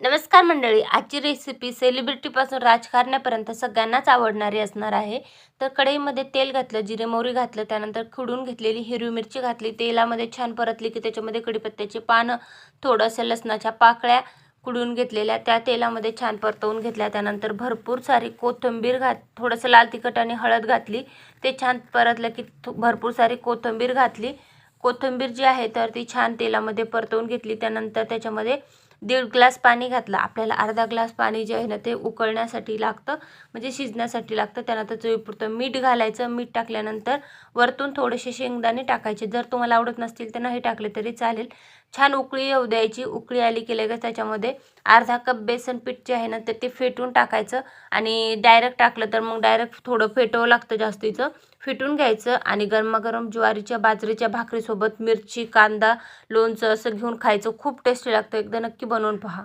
नमस्कार मंडळी, आजची रेसिपी सेलिब्रिटीपासून राजकारण्यापर्यंत सगळ्यांनाच आवडणारी असणार आहे. तर कढईमध्ये तेल घातलं, जिरे मोहरी घातलं, त्यानंतर खुडून घेतलेली हिरवी मिरची घातली, तेलामध्ये छान परतली की त्याच्यामध्ये कढीपत्त्याची पानं, थोडंसं लसणाच्या पाकळ्या कुडून घेतलेल्या त्या तेलामध्ये छान परतवून घेतल्या. त्यानंतर भरपूर सारी कोथिंबीर थोडंसं लाल तिखट आणि हळद घातली. ते छान परतलं की भरपूर सारी कोथिंबीर घातली. कोथिंबीर जी आहे तर ती छान तेलामध्ये परतवून घेतली. त्यानंतर त्याच्यामध्ये 1.5 ग्लास पाणी घातलं. आपल्याला अर्धा ग्लास पाणी जे आहे ना ते उकळण्यासाठी लागतं, म्हणजे शिजण्यासाठी लागतं. त्यानंतर चवीपुरतं मीठ घालायचं. मीठ टाकल्यानंतर वरतून थोडेसे शेंगदाणे टाकायचे. जर तुम्हाला आवडत नसतील तर नाही टाकले तरी चालेल. छान उकळी येऊ द्यायची. उकळी आली की लगेच त्याच्यामध्ये अर्धा कप बेसन पीठ जे आहे ना ते फेटून टाकायचं. आणि डायरेक्ट टाकलं तर मग डायरेक्ट थोडं फेटावं लागतं जास्तीचं. फेटून घ्यायचं आणि गरमागरम ज्वारीच्या बाजरीच्या भाकरीसोबत मिरची, कांदा, लोणचं असं घेऊन खायचं. खूप टेस्टी लागतं. एकदा नक्की बनवून पहा.